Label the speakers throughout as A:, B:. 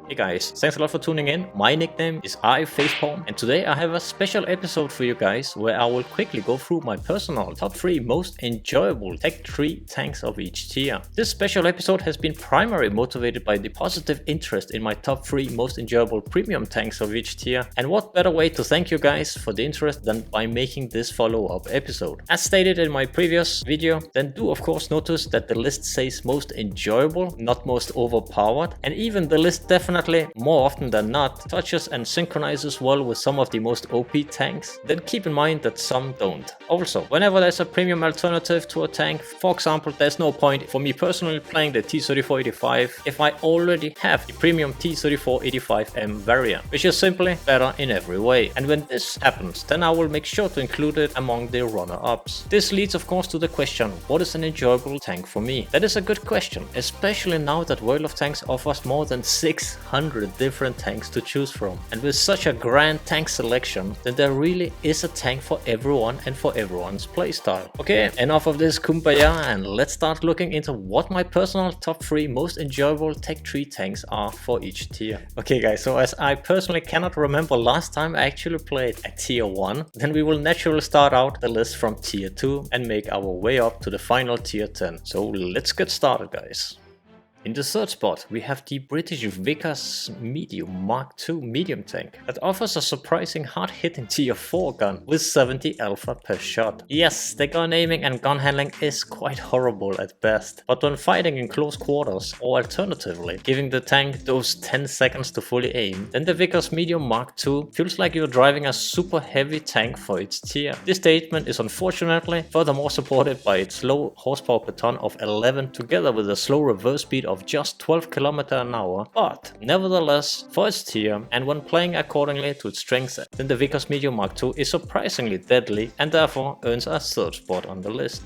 A: Hey guys, thanks a lot for tuning in. My nickname is iFacePalm, and today I have a special episode for you guys where I will quickly go through my personal top 3 most enjoyable Tech Tree tanks of each tier. This special episode has been primarily motivated by the positive interest in my top 3 most enjoyable premium tanks of each tier, and what better way to thank you guys for the interest than by making this follow-up episode. As stated in my previous video, then do of course notice that the list says most enjoyable, not most overpowered, and even the list definitely more often than not touches and synchronizes well with some of the most OP tanks. Then keep in mind that some don't. Also, whenever there's a premium alternative to a tank, for example, there's no point for me personally playing the T3485 if I already have the premium T3485M variant, which is simply better in every way. And when this happens, then I will make sure to include it among the runner-ups. This leads of course to the question, what is an enjoyable tank for me? That is a good question, especially now that World of Tanks offers more than 600 different tanks to choose from. And with such a grand tank selection, then there really is a tank for everyone and for everyone's playstyle. Okay, enough of this kumbaya, and let's start looking into what my personal top 3 most enjoyable Tech Tree tanks are for each tier. Okay guys, so as I personally cannot remember last time I actually played at tier 1, then we will naturally start out the list from tier 2 and make our way up to the final tier 10. So let's get started guys. In the third spot, we have the British Vickers Medium Mark II medium tank that offers a surprising hard-hitting tier 4 gun with 70 alpha per shot. Yes, the gun aiming and gun handling is quite horrible at best, but when fighting in close quarters, or alternatively giving the tank those 10 seconds to fully aim, then the Vickers Medium Mark II feels like you're driving a super heavy tank for its tier. This statement is unfortunately furthermore supported by its low horsepower per ton of 11 together with a slow reverse speed of just 12 km an hour, but nevertheless for its tier and when playing accordingly to its strengths, then the Vickers Medium Mark II is surprisingly deadly and therefore earns a third spot on the list.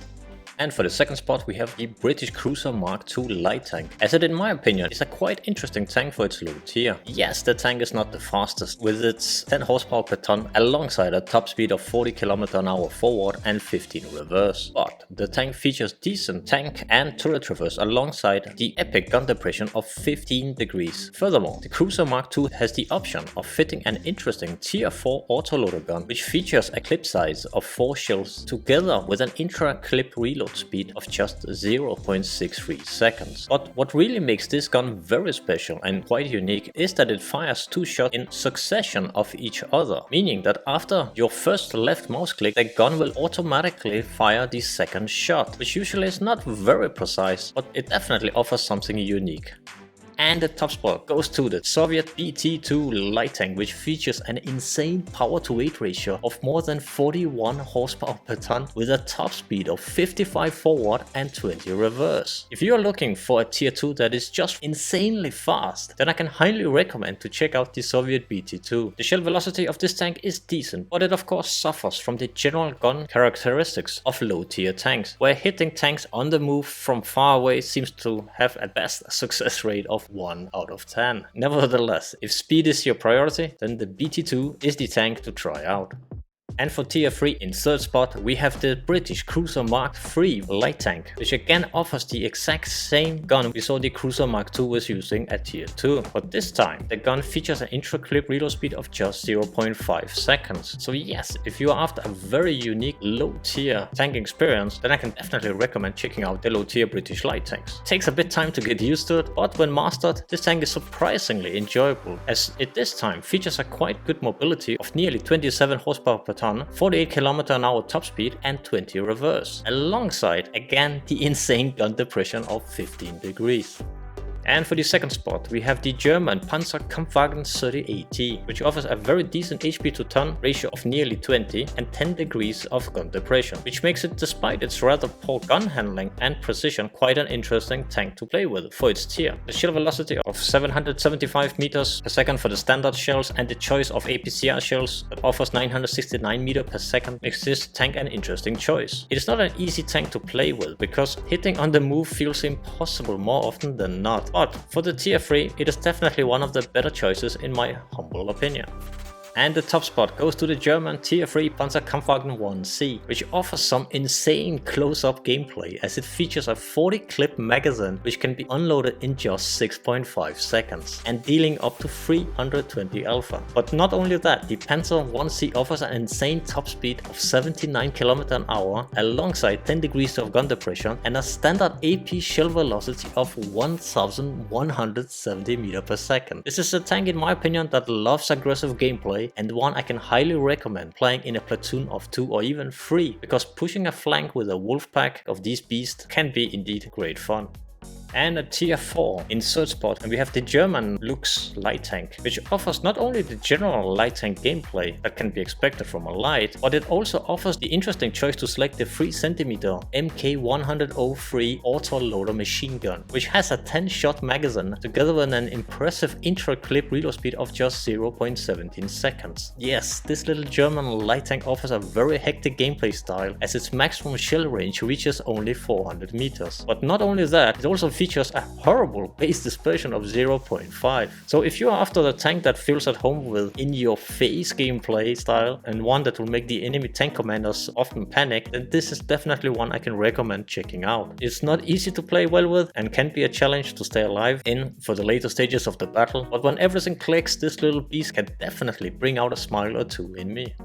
A: And for the second spot we have the British Cruiser Mark II light tank, as it in my opinion is a quite interesting tank for its low tier. Yes, the tank is not the fastest with its 10 horsepower per ton alongside a top speed of 40 km an hour forward and 15 reverse, but the tank features decent tank and turret traverse alongside the epic gun depression of 15 degrees. Furthermore, the Cruiser Mark II has the option of fitting an interesting tier 4 autoloader gun which features a clip size of 4 shells together with an intra-clip reload speed of just 0.63 seconds. But what really makes this gun very special and quite unique is that it fires 2 shots in succession of each other, meaning that after your first left mouse click, the gun will automatically fire the second shot, which usually is not very precise, but it definitely offers something unique. And the top spot goes to the Soviet BT-2 light tank, which features an insane power to weight ratio of more than 41 horsepower per ton with a top speed of 55 forward and 20 reverse. If you are looking for a tier 2 that is just insanely fast, then I can highly recommend to check out the Soviet BT-2. The shell velocity of this tank is decent, but it of course suffers from the general gun characteristics of low tier tanks, where hitting tanks on the move from far away seems to have at best a success rate of 1 out of 10. Nevertheless, if speed is your priority, then the BT-2 is the tank to try out. And for tier 3 in third spot we have the British Cruiser Mark III light tank, which again offers the exact same gun we saw the Cruiser Mark II was using at tier 2, but this time the gun features an intra-clip reload speed of just 0.5 seconds. So yes, if you are after a very unique low tier tank experience, then I can definitely recommend checking out the low tier British light tanks. It takes a bit time to get used to it, but when mastered, this tank is surprisingly enjoyable, as it this time features a quite good mobility of nearly 27 horsepower per ton, 48 km an hour top speed and 20 reverse, alongside again the insane gun depression of 15 degrees. And for the second spot we have the German Panzerkampfwagen 30AT, which offers a very decent HP to ton ratio of nearly 20 and 10 degrees of gun depression, which makes it, despite its rather poor gun handling and precision, quite an interesting tank to play with for its tier. The shell velocity of 775 meters per second for the standard shells and the choice of APCR shells that offers 969 meters per second makes this tank an interesting choice. It is not an easy tank to play with because hitting on the move feels impossible more often than not, but for the tier 3 it is definitely one of the better choices in my humble opinion. And the top spot goes to the German Tier 3 Panzerkampfwagen 1C, which offers some insane close-up gameplay as it features a 40 clip magazine which can be unloaded in just 6.5 seconds and dealing up to 320 alpha. But not only that, the Panzer 1C offers an insane top speed of 79 km/h alongside 10 degrees of gun depression and a standard AP shell velocity of 1170 meters per second. This is a tank in my opinion that loves aggressive gameplay and one I can highly recommend playing in a platoon of 2 or even 3, because pushing a flank with a wolf pack of these beasts can be indeed great fun. And at Tier 4 in third spot, we have the German Lux light tank, which offers not only the general light tank gameplay that can be expected from a light, but it also offers the interesting choice to select the 3cm MK103 auto-loader machine gun, which has a 10-shot magazine together with an impressive intra-clip reload speed of just 0.17 seconds. Yes, this little German light tank offers a very hectic gameplay style as its maximum shell range reaches only 400 meters. But not only that, it also features a horrible base dispersion of 0.5. So if you are after the tank that feels at home with in-your-face gameplay style and one that will make the enemy tank commanders often panic, then this is definitely one I can recommend checking out. It's not easy to play well with and can be a challenge to stay alive in for the later stages of the battle, but when everything clicks, this little beast can definitely bring out a smile or two in me.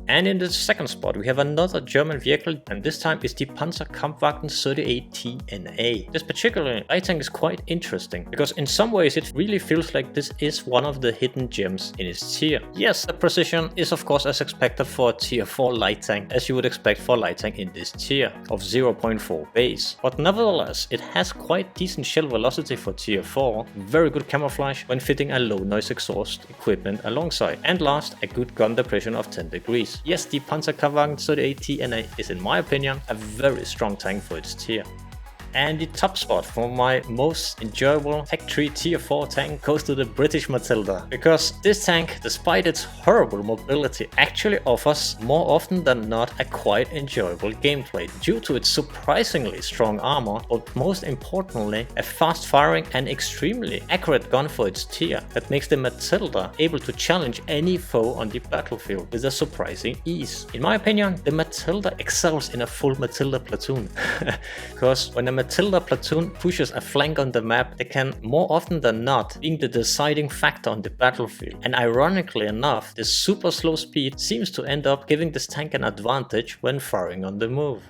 A: And in the second spot we have another German vehicle, and this time is the Panzerkampfwagen 38TNA. This particular light tank is quite interesting because in some ways it really feels like this is one of the hidden gems in its tier. Yes, the precision is of course as expected for a Tier 4 light tank, as you would expect for a light tank in this tier of 0.4 base. But nevertheless, it has quite decent shell velocity for Tier 4, very good camouflage when fitting a low noise exhaust equipment alongside, and last, a good gun depression of 10 degrees. Yes, the Panzerkampfwagen 38TNA is in my opinion a very strong tank for its tier. And the top spot for my most enjoyable Tech Tree Tier 4 tank goes to the British Matilda, because this tank, despite its horrible mobility, actually offers more often than not a quite enjoyable gameplay due to its surprisingly strong armor, but most importantly a fast firing and extremely accurate gun for its tier that makes the Matilda able to challenge any foe on the battlefield with a surprising ease. In my opinion, the Matilda excels in a full Matilda platoon, because when a Matilda platoon pushes a flank on the map, they can more often than not being the deciding factor on the battlefield. And ironically enough, this super slow speed seems to end up giving this tank an advantage when firing on the move.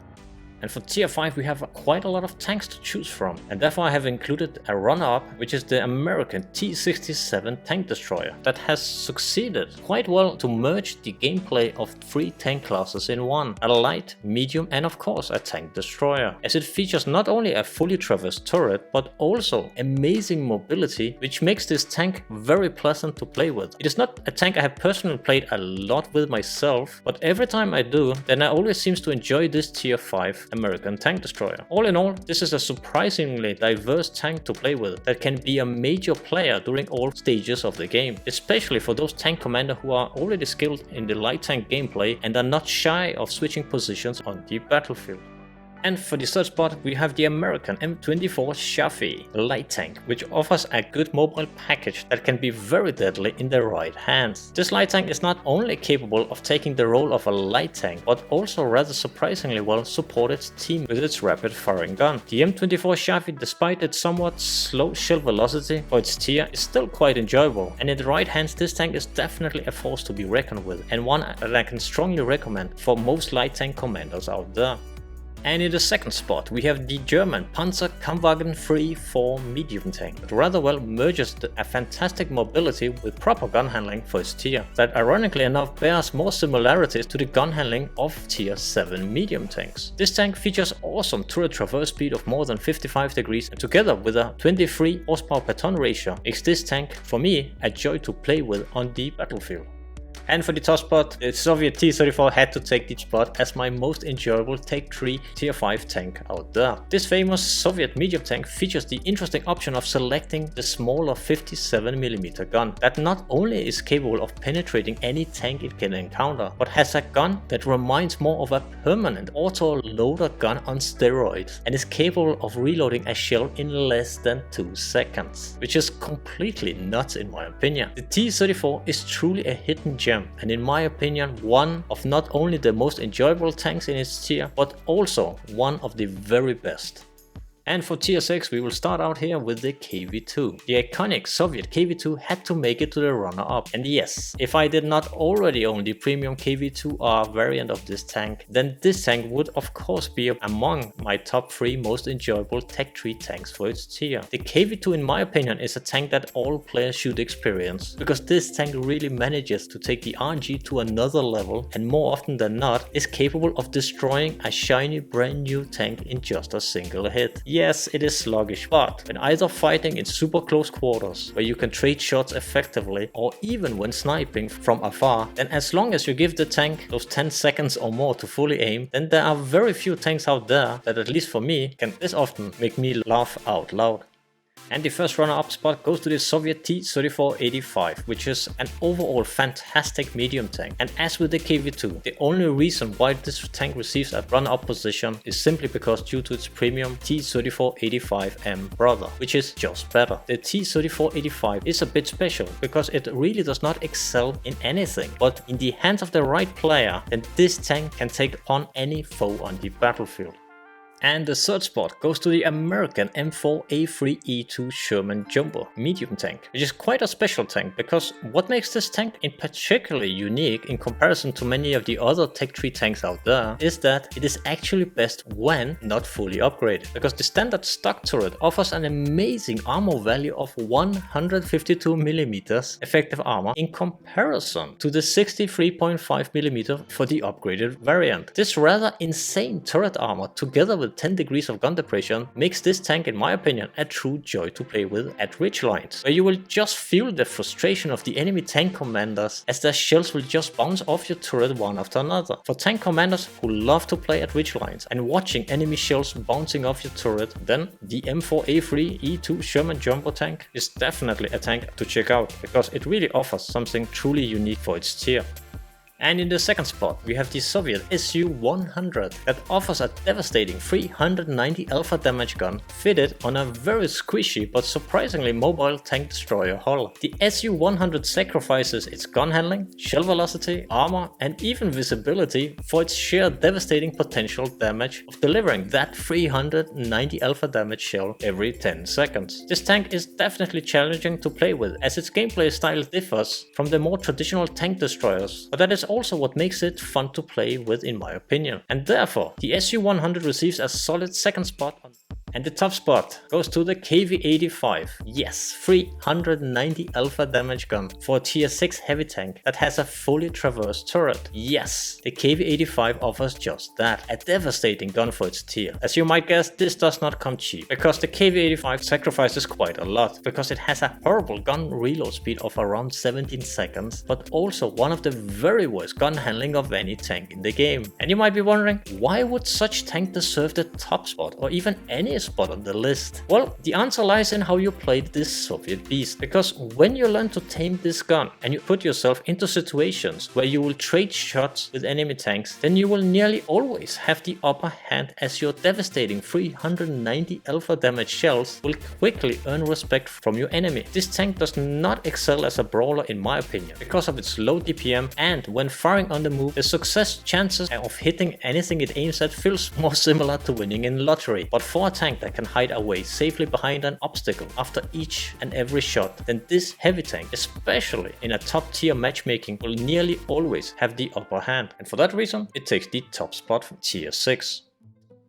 A: And for Tier 5 we have quite a lot of tanks to choose from, and therefore I have included a runner-up, which is the American T-67 tank destroyer that has succeeded quite well to merge the gameplay of 3 tank classes in one: a light, medium and of course a tank destroyer, as it features not only a fully traversed turret but also amazing mobility, which makes this tank very pleasant to play with. It is not a tank I have personally played a lot with myself, but every time I do, then I always seem to enjoy this Tier 5 American tank destroyer. All in all, this is a surprisingly diverse tank to play with that can be a major player during all stages of the game, especially for those tank commanders who are already skilled in the light tank gameplay and are not shy of switching positions on the battlefield. And for the third spot we have the American M24 Chaffee light tank, which offers a good mobile package that can be very deadly in the right hands. This light tank is not only capable of taking the role of a light tank, but also rather surprisingly well support its team with its rapid firing gun. The M24 Chaffee, despite its somewhat slow shell velocity for its tier, is still quite enjoyable, and in the right hands this tank is definitely a force to be reckoned with, and one that I can strongly recommend for most light tank commanders out there. And in the second spot we have the German Panzerkampfwagen 3-4 medium tank that rather well merges a fantastic mobility with proper gun handling for its tier, that ironically enough bears more similarities to the gun handling of Tier 7 medium tanks. This tank features awesome turret traverse speed of more than 55 degrees, and together with a 23 horsepower per ton ratio makes this tank for me a joy to play with on the battlefield. And for the top spot, the Soviet T-34 had to take the spot as my most enjoyable Tech Tree Tier 5 tank out there. This famous Soviet medium tank features the interesting option of selecting the smaller 57mm gun that not only is capable of penetrating any tank it can encounter, but has a gun that reminds more of a permanent auto-loader gun on steroids and is capable of reloading a shell in less than 2 seconds, which is completely nuts in my opinion. The T-34 is truly a hidden gem tier, and in my opinion one of not only the most enjoyable tanks in its tier, but also one of the very best. And for tier 6 we will start out here with the KV-2. The iconic Soviet KV-2 had to make it to the runner-up. And yes, if I did not already own the premium KV-2R variant of this tank, then this tank would of course be among my top 3 most enjoyable Tech Tree tanks for its tier. The KV-2 in my opinion is a tank that all players should experience, because this tank really manages to take the RNG to another level, and more often than not is capable of destroying a shiny brand new tank in just a single hit. Yes, it is sluggish, but when either fighting in super close quarters where you can trade shots effectively, or even when sniping from afar, then as long as you give the tank those 10 seconds or more to fully aim, then there are very few tanks out there that, at least for me, can this often make me laugh out loud. And the first runner-up spot goes to the Soviet T-3485, which is an overall fantastic medium tank. And as with the KV-2, the only reason why this tank receives a runner-up position is simply because due to its premium T-3485M brother, which is just better. The T-3485 is a bit special because it really does not excel in anything, but in the hands of the right player, then this tank can take on any foe on the battlefield. And the third spot goes to the American M4A3E2 Sherman Jumbo medium tank, which is quite a special tank, because what makes this tank in particularly unique in comparison to many of the other Tech Tree tanks out there is that it is actually best when not fully upgraded, because the standard stock turret offers an amazing armor value of 152mm effective armor in comparison to the 63.5mm for the upgraded variant. This rather insane turret armor together with 10 degrees of gun depression makes this tank in my opinion a true joy to play with at ridgelines, where you will just feel the frustration of the enemy tank commanders as their shells will just bounce off your turret one after another. For tank commanders who love to play at ridgelines and watching enemy shells bouncing off your turret, then the M4A3E2 Sherman Jumbo tank is definitely a tank to check out, because it really offers something truly unique for its tier. And in the second spot we have the Soviet Su-100 that offers a devastating 390 alpha damage gun fitted on a very squishy but surprisingly mobile tank destroyer hull. The Su-100 sacrifices its gun handling, shell velocity, armor and even visibility for its sheer devastating potential damage of delivering that 390 alpha damage shell every 10 seconds. This tank is definitely challenging to play with, as its gameplay style differs from the more traditional tank destroyers, but that is also what makes it fun to play with in my opinion. And therefore the Su-100 receives a solid second spot on. And the top spot goes to the KV-85. Yes, 390 alpha damage gun for a tier 6 heavy tank that has a fully traversed turret. Yes, the KV-85 offers just that, a devastating gun for its tier. As you might guess, this does not come cheap, because the KV-85 sacrifices quite a lot, because it has a horrible gun reload speed of around 17 seconds, but also one of the very worst gun handling of any tank in the game. And you might be wondering, why would such tank deserve the top spot or even any spot on the list? Well, the answer lies in how you played this Soviet beast, because when you learn to tame this gun and you put yourself into situations where you will trade shots with enemy tanks, then you will nearly always have the upper hand, as your devastating 390 alpha damage shells will quickly earn respect from your enemy. This tank does not excel as a brawler in my opinion, because of its low DPM, and when firing on the move, the success chances of hitting anything it aims at feels more similar to winning in lottery. But for a tank that can hide away safely behind an obstacle after each and every shot, then this heavy tank, especially in a top tier matchmaking, will nearly always have the upper hand, and for that reason it takes the top spot from tier 6.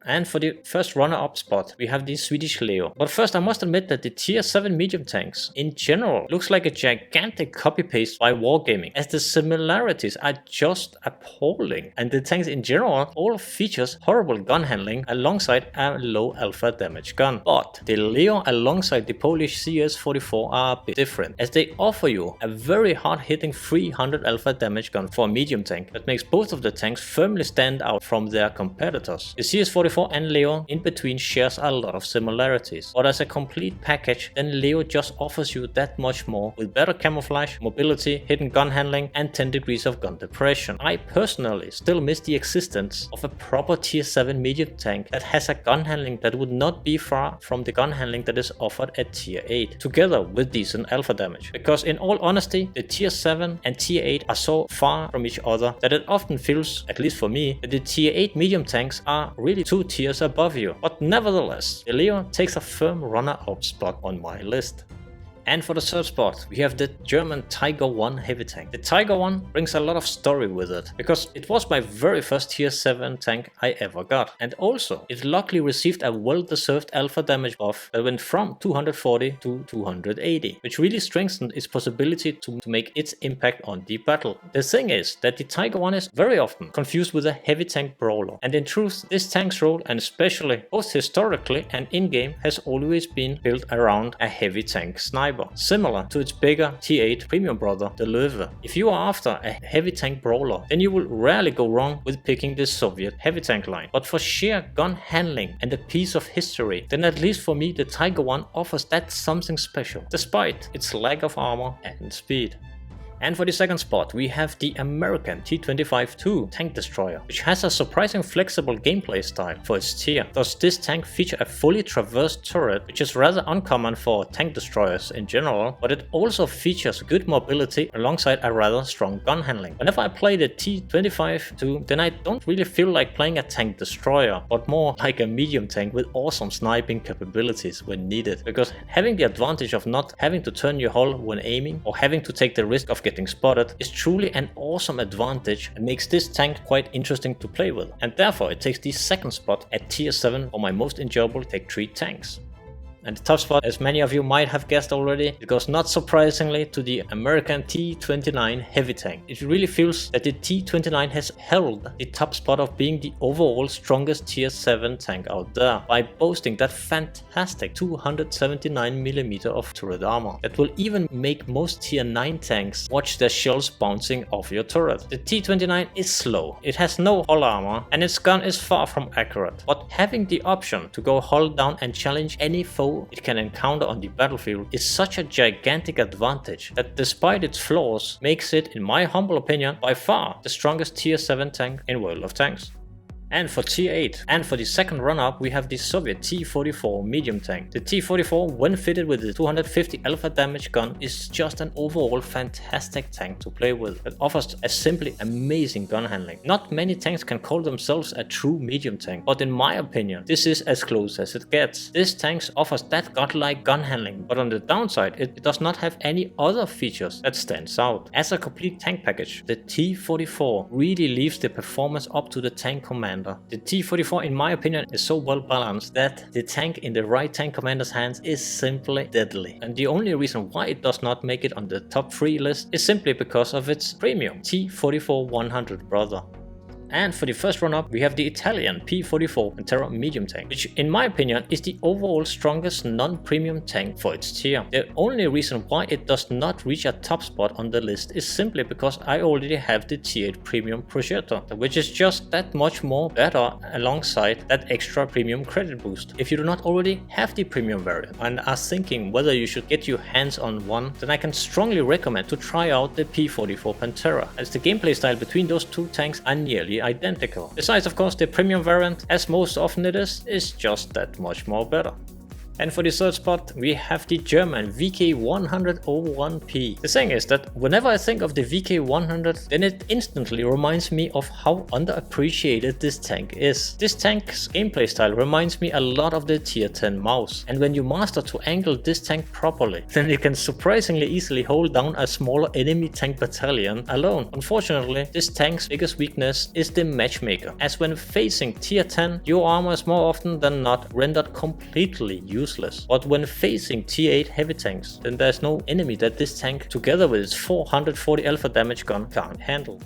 A: And for the first runner-up spot, we have the Swedish Leo. But first I must admit that the tier 7 medium tanks in general looks like a gigantic copy-paste by Wargaming, as the similarities are just appalling, and the tanks in general all features horrible gun handling alongside a low alpha damage gun. But the Leo alongside the Polish CS44 are a bit different, as they offer you a very hard-hitting 300 alpha damage gun for a medium tank that makes both of the tanks firmly stand out from their competitors. The CS44 T44 and Leo in between shares a lot of similarities, but as a complete package, then Leo just offers you that much more with better camouflage, mobility, hidden gun handling, and 10 degrees of gun depression. I personally still miss the existence of a proper tier 7 medium tank that has a gun handling that would not be far from the gun handling that is offered at tier 8, together with decent alpha damage. Because in all honesty, the tier 7 and tier 8 are so far from each other that it often feels, at least for me, that the tier 8 medium tanks are really 2 tiers above you. But nevertheless, the Leo takes a firm runner-up spot on my list. And for the third spot, we have the German Tiger 1 heavy tank. The Tiger 1 brings a lot of story with it, because it was my very first tier 7 tank I ever got. And also, it luckily received a well-deserved alpha damage buff that went from 240 to 280, which really strengthened its possibility to make its impact on the battle. The thing is that the Tiger 1 is very often confused with a heavy tank brawler. And in truth, this tank's role, and especially both historically and in-game, has always been built around a heavy tank sniper, similar to its bigger T8 premium brother, the Löwe. If you are after a heavy tank brawler, then you will rarely go wrong with picking this Soviet heavy tank line. But for sheer gun handling and a piece of history, then at least for me the Tiger 1 offers that something special, despite its lack of armor and speed. And for the second spot, we have the American T25-2 tank destroyer, which has a surprising flexible gameplay style for its tier. Thus, this tank features a fully traversed turret, which is rather uncommon for tank destroyers in general, but it also features good mobility alongside a rather strong gun handling. Whenever I play the T25-2, then I don't really feel like playing a tank destroyer, but more like a medium tank with awesome sniping capabilities when needed, because having the advantage of not having to turn your hull when aiming or having to take the risk of getting spotted is truly an awesome advantage and makes this tank quite interesting to play with, and therefore it takes the second spot at tier 7 for my most enjoyable Tech Tree tanks. And the top spot, as many of you might have guessed already, it goes not surprisingly to the American T29 heavy tank. It really feels that the T29 has held the top spot of being the overall strongest tier 7 tank out there by boasting that fantastic 279mm of turret armor that will even make most tier 9 tanks watch their shells bouncing off your turret. The T29 is slow, it has no hull armor, and its gun is far from accurate, but having the option to go hull down and challenge any foe it can encounter on the battlefield is such a gigantic advantage that, despite its flaws, makes it, in my humble opinion, by far the strongest tier 7 tank in World of Tanks. And for tier 8, and for the second run-up, we have the Soviet T44 medium tank. The T44, when fitted with the 250 alpha damage gun, is just an overall fantastic tank to play with that offers a simply amazing gun handling. Not many tanks can call themselves a true medium tank, but in my opinion, this is as close as it gets. This tank offers that godlike gun handling, but on the downside, it does not have any other features that stands out. As a complete tank package, the T44 really leaves the performance up to the tank commander. The T44, in my opinion, is so well balanced that the tank in the right tank commander's hands is simply deadly. And the only reason why it does not make it on the top 3 list is simply because of its premium T44-100 brother. And for the first run-up, we have the Italian P44 Pantera medium tank, which in my opinion is the overall strongest non-premium tank for its tier. The only reason why it does not reach a top spot on the list is simply because I already have the tier 8 premium projector, which is just that much more better alongside that extra premium credit boost. If you do not already have the premium variant and are thinking whether you should get your hands on one, then I can strongly recommend to try out the P44 Pantera, as the gameplay style between those two tanks are nearly identical. Besides, of course, the premium variant, as most often it is just that much more better. And for the third spot, we have the German VK101P. The thing is that whenever I think of the VK100, then it instantly reminds me of how underappreciated this tank is. This tank's gameplay style reminds me a lot of the tier 10 mouse, and when you master to angle this tank properly, then you can surprisingly easily hold down a smaller enemy tank battalion alone. Unfortunately, this tank's biggest weakness is the matchmaker, as when facing tier 10, your armor is more often than not rendered completely useless. But when facing tier 8 heavy tanks, then there's no enemy that this tank, together with its 440 alpha damage gun, can't handle.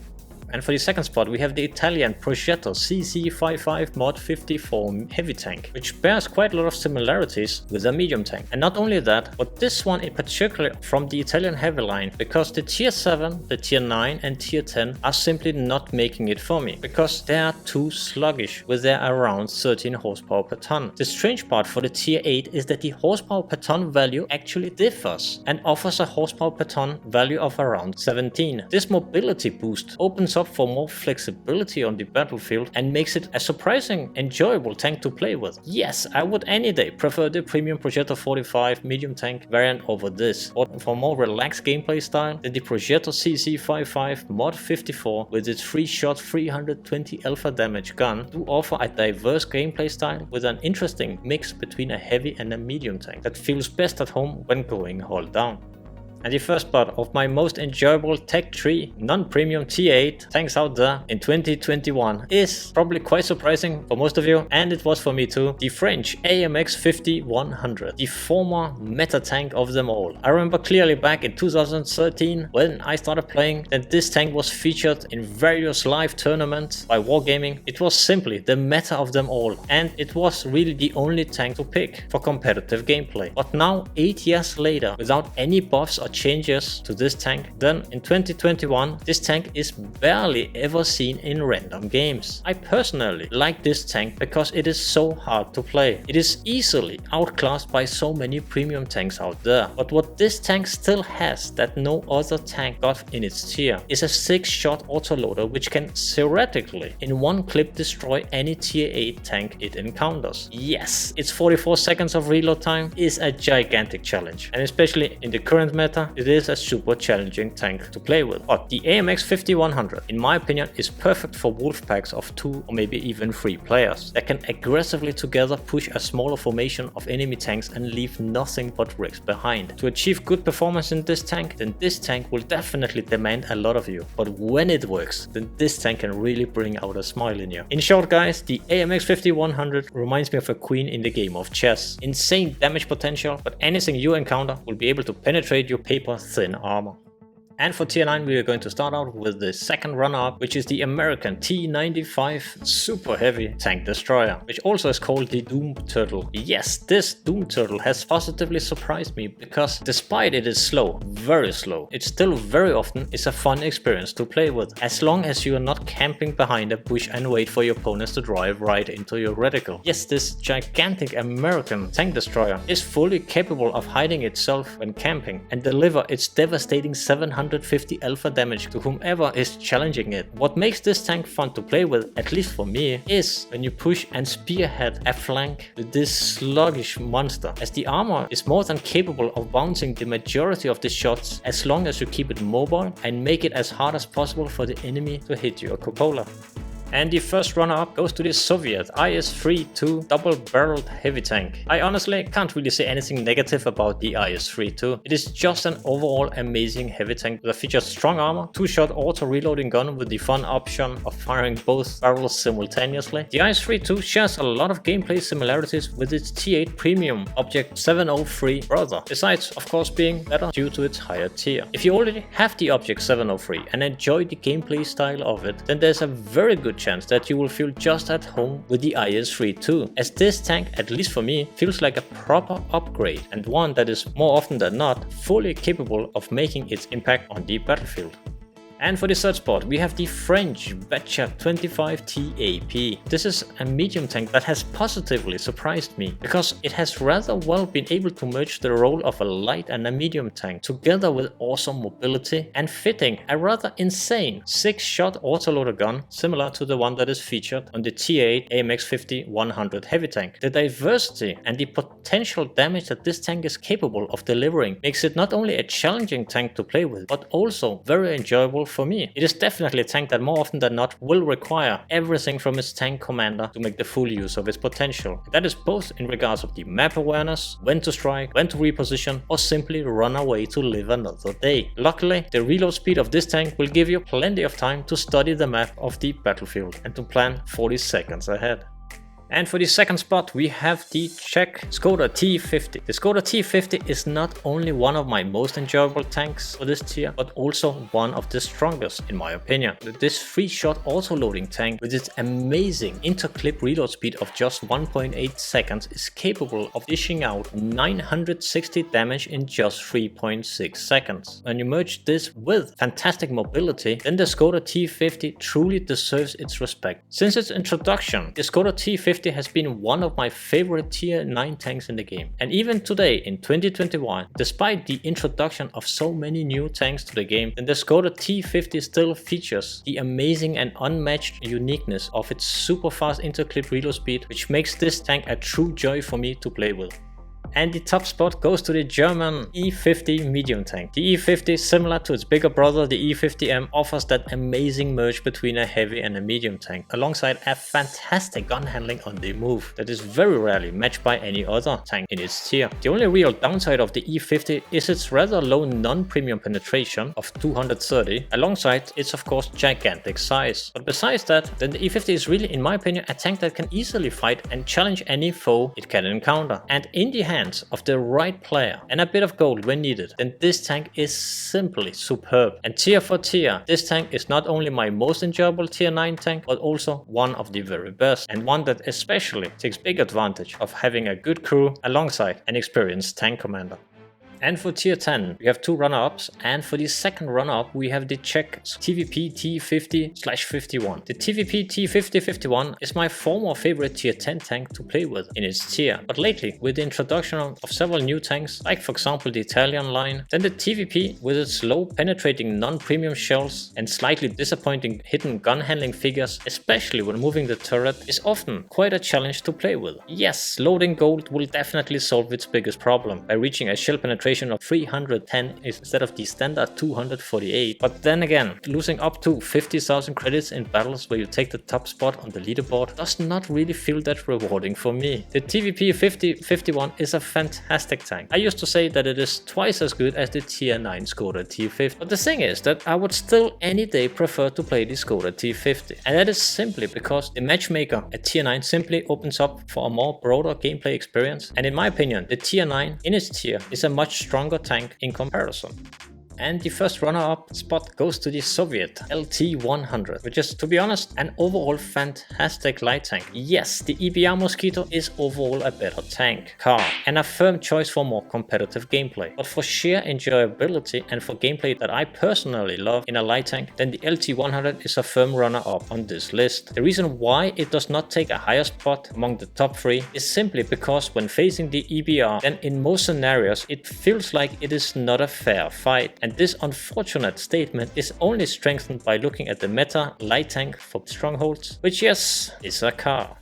A: And for the second spot we have the Italian Progetto CC55 Mod 54 heavy tank, which bears quite a lot of similarities with a medium tank. And not only that, but this one in particular from the Italian heavy line, because the tier 7, the tier 9 and tier 10 are simply not making it for me, because they are too sluggish with their around 13 horsepower per ton. The strange part for the tier 8 is that the horsepower per ton value actually differs and offers a horsepower per ton value of around 17. This mobility boost opens up for more flexibility on the battlefield and makes it a surprising enjoyable tank to play with. Yes, I would any day prefer the premium Progetto 45 medium tank variant over this, but for more relaxed gameplay style, then the Progetto CC55 Mod 54 with its 3-shot 320 alpha damage gun do offer a diverse gameplay style with an interesting mix between a heavy and a medium tank that feels best at home when going hull down. And the first spot of my most enjoyable Tech Tree non-premium T8 tanks out there in 2021 is probably quite surprising for most of you, and it was for me too, the French AMX 50-100, the former meta tank of them all. I remember clearly back in 2013 when I started playing that this tank was featured in various live tournaments by Wargaming. It was simply the meta of them all, and it was really the only tank to pick for competitive gameplay. But now 8 years later, without any buffs or changes to this tank, then in 2021 this tank is barely ever seen in random games. I personally like this tank because it is so hard to play. It is easily outclassed by so many premium tanks out there, but what this tank still has that no other tank got in its tier is a 6-shot autoloader which can theoretically in one clip destroy any tier 8 tank it encounters. Yes, its 44 seconds of reload time is a gigantic challenge, and especially in the current meta it is a super challenging tank to play with. But the AMX 50-100 in my opinion is perfect for wolf packs of 2 or maybe even 3 players that can aggressively together push a smaller formation of enemy tanks and leave nothing but wrecks behind. To achieve good performance in this tank, then this tank will definitely demand a lot of you, but when it works, then this tank can really bring out a smile in you. In short guys, the AMX 50-100 reminds me of a queen in the game of chess. Insane damage potential, but anything you encounter will be able to penetrate your paper thin armor. And for tier 9 we are going to start out with the second runner-up, which is the American T95 super heavy tank destroyer, which also is called the Doom Turtle. Yes, this Doom Turtle has positively surprised me because despite it is slow, very slow, it still very often is a fun experience to play with, as long as you are not camping behind a bush and wait for your opponents to drive right into your reticle. Yes, this gigantic American tank destroyer is fully capable of hiding itself when camping and deliver its devastating 750 alpha damage to whomever is challenging it. What makes this tank fun to play with, at least for me, is when you push and spearhead a flank with this sluggish monster, as the armor is more than capable of bouncing the majority of the shots as long as you keep it mobile and make it as hard as possible for the enemy to hit your cupola. And the first runner-up goes to the Soviet IS-3-2 double-barreled heavy tank. I honestly can't really say anything negative about the IS-3-2. It is just an overall amazing heavy tank that features strong armor, 2-shot auto-reloading gun with the fun option of firing both barrels simultaneously. The IS-3-2 shares a lot of gameplay similarities with its T8 premium Object 703 brother, besides of course being better due to its higher tier. If you already have the Object 703 and enjoy the gameplay style of it, then there's a very good chance that you will feel just at home with the IS-3-2, as this tank, at least for me, feels like a proper upgrade and one that is more often than not fully capable of making its impact on the battlefield. And for the third spot, we have the French Betcha 25 TAP. This is a medium tank that has positively surprised me, because it has rather well been able to merge the role of a light and a medium tank together with awesome mobility and fitting a rather insane 6-shot autoloader gun similar to the one that is featured on the T8 AMX 50-100 heavy tank. The diversity and the potential damage that this tank is capable of delivering makes it not only a challenging tank to play with, but also very enjoyable for me. It is definitely a tank that more often than not will require everything from its tank commander to make the full use of its potential. That is both in regards of the map awareness, when to strike, when to reposition, or simply run away to live another day. Luckily, the reload speed of this tank will give you plenty of time to study the map of the battlefield and to plan 40 seconds ahead. And for the second spot, we have the Czech Skoda T50. The Skoda T50 is not only one of my most enjoyable tanks for this tier, but also one of the strongest in my opinion. This 3-shot auto-loading tank with its amazing interclip reload speed of just 1.8 seconds is capable of dishing out 960 damage in just 3.6 seconds. When you merge this with fantastic mobility, then the Skoda T50 truly deserves its respect. Since its introduction, the Skoda T50 has been one of my favorite tier 9 tanks in the game. And even today in 2021, despite the introduction of so many new tanks to the game, then the Skoda T50 still features the amazing and unmatched uniqueness of its super fast interclip reload speed, which makes this tank a true joy for me to play with. And the top spot goes to the German E50 medium tank. The E50, similar to its bigger brother the E50M, offers that amazing merge between a heavy and a medium tank, alongside a fantastic gun handling on the move that is very rarely matched by any other tank in its tier. The only real downside of the E50 is its rather low non-premium penetration of 230, alongside its of course gigantic size. But besides that, then the E50 is really, in my opinion, a tank that can easily fight and challenge any foe it can encounter. And in the hands of the right player and a bit of gold when needed, then this tank is simply superb. And tier for tier, this tank is not only my most enjoyable tier 9 tank, but also one of the very best, and one that especially takes big advantage of having a good crew alongside an experienced tank commander. And for tier 10, we have 2 runner-ups, and for the second runner-up we have the Czech TVP T50/51. The TVP T50/51 is my former favorite tier 10 tank to play with in its tier, but lately with the introduction of several new tanks, like for example the Italian line, then the TVP with its low penetrating non-premium shells and slightly disappointing hidden gun handling figures, especially when moving the turret, is often quite a challenge to play with. Yes, loading gold will definitely solve its biggest problem by reaching a shell penetration of 310 instead of the standard 248, but then again, losing up to 50,000 credits in battles where you take the top spot on the leaderboard does not really feel that rewarding for me. The TVP 50/51 is a fantastic tank. I used to say that it is twice as good as the tier 9 Skoda T50, but the thing is that I would still any day prefer to play the Skoda T50, and that is simply because the matchmaker at tier 9 simply opens up for a more broader gameplay experience, and in my opinion the tier 9 in its tier is a much stronger tank in comparison. And the first runner-up spot goes to the Soviet LT100, which is, to be honest, an overall fantastic light tank. Yes, the EBR Mosquito is overall a better tank car and a firm choice for more competitive gameplay. But for sheer enjoyability and for gameplay that I personally love in a light tank, then the LT100 is a firm runner-up on this list. The reason why it does not take a higher spot among the top 3 is simply because when facing the EBR, then in most scenarios it feels like it is not a fair fight. And this unfortunate statement is only strengthened by looking at the meta light tank for strongholds, which yes, is a car.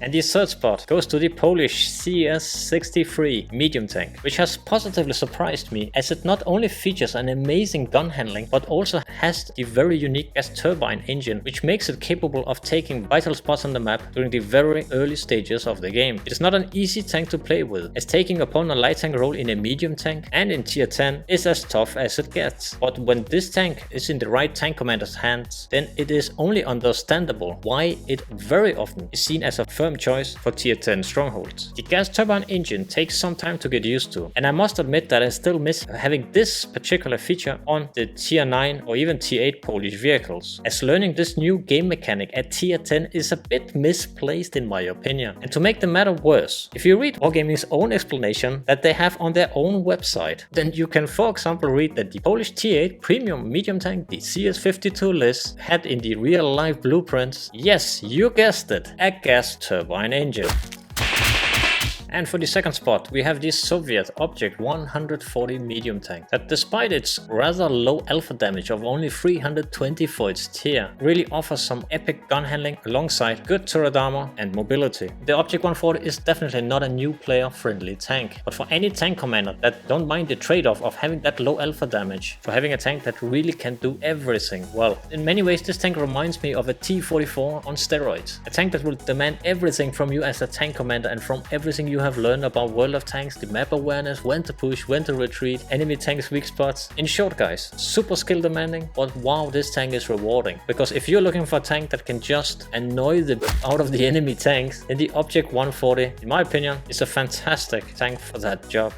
A: And the third spot goes to the Polish CS63 medium tank, which has positively surprised me as it not only features an amazing gun handling, but also has the very unique gas turbine engine, which makes it capable of taking vital spots on the map during the very early stages of the game. It is not an easy tank to play with, as taking upon a light tank role in a medium tank and in tier 10 is as tough as it gets. But when this tank is in the right tank commander's hands, then it is only understandable why it very often is seen as a firm choice for tier 10 strongholds. The gas turbine engine takes some time to get used to, and I must admit that I still miss having this particular feature on the tier 9 or even tier 8 Polish vehicles, as learning this new game mechanic at tier 10 is a bit misplaced in my opinion. And to make the matter worse, if you read Wargaming's own explanation that they have on their own website, then you can for example read that the Polish tier 8 premium medium tank, the CS52 list, had in the real life blueprints, yes, you guessed it, a gas turbine engine. And for the second spot, we have the Soviet Object 140 medium tank that, despite its rather low alpha damage of only 320 for its tier, really offers some epic gun handling alongside good turret armor and mobility. The Object 140 is definitely not a new player friendly tank, but for any tank commander that don't mind the trade-off of having that low alpha damage, for having a tank that really can do everything well. In many ways this tank reminds me of a T-44 on steroids, a tank that will demand everything from you as a tank commander and from everything you have learned about World of Tanks, the map awareness, when to push, when to retreat, enemy tanks' weak spots. In short guys, super skill demanding, but wow, this tank is rewarding. Because if you're looking for a tank that can just annoy the out of the enemy tanks, then the Object 140, in my opinion, is a fantastic tank for that job.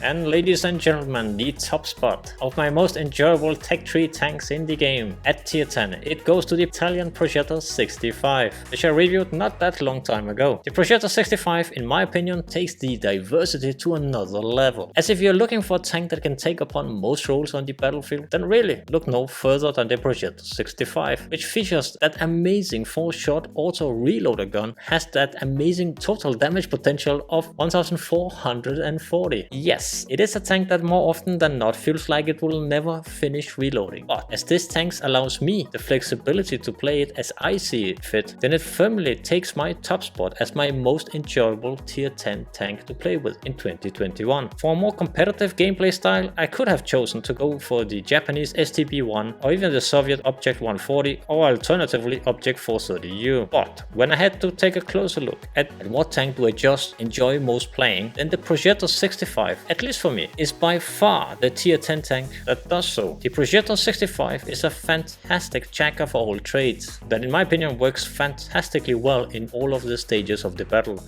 A: And ladies and gentlemen, the top spot of my most enjoyable Tech Tree tanks in the game at tier 10, it goes to the Italian Progetto 65, which I reviewed not that long time ago. The Progetto 65, in my opinion, takes the diversity to another level. As if you're looking for a tank that can take upon most roles on the battlefield, then really look no further than the Progetto 65, which features that amazing 4-shot auto reloader gun, has that amazing total damage potential of 1440. Yes, it is a tank that more often than not feels like it will never finish reloading, but as this tank allows me the flexibility to play it as I see it fit, then it firmly takes my top spot as my most enjoyable tier 10 tank to play with in 2021. For a more competitive gameplay style, I could have chosen to go for the Japanese STB-1 or even the Soviet Object 140 or alternatively Object 430U, but when I had to take a closer look at what tank do I just enjoy most playing, then the Progetto 65, at least for me, is by far the tier 10 tank that does so. The Progetto 65 is a fantastic jack of all trades that in my opinion works fantastically well in all of the stages of the battle.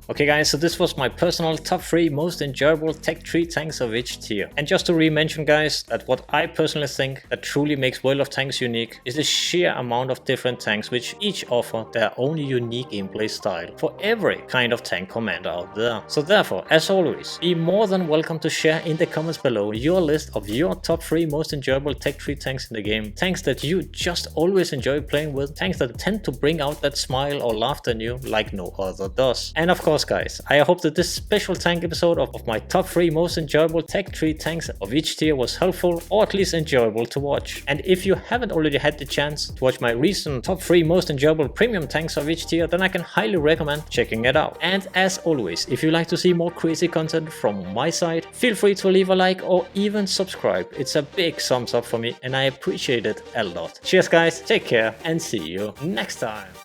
A: Okay guys, so this was my personal top 3 most enjoyable Tech Tree tanks of each tier. And just to re-mention guys, that what I personally think that truly makes World of Tanks unique is the sheer amount of different tanks which each offer their own unique gameplay style for every kind of tank commander out there. So therefore, as always, be more than welcome to share in the comments below your list of your top 3 most enjoyable Tech Tree tanks in the game. Tanks that you just always enjoy playing with, tanks that tend to bring out that smile or laughter in you like no other does. And of course guys, I hope that this special tank episode of my top 3 most enjoyable Tech Tree tanks of each tier was helpful or at least enjoyable to watch. And if you haven't already had the chance to watch my recent top 3 most enjoyable premium tanks of each tier, then I can highly recommend checking it out. And as always, if you like to see more crazy content from my side, feel free to leave a like or even subscribe. It's a big thumbs up for me and I appreciate it a lot. Cheers guys, take care and see you next time.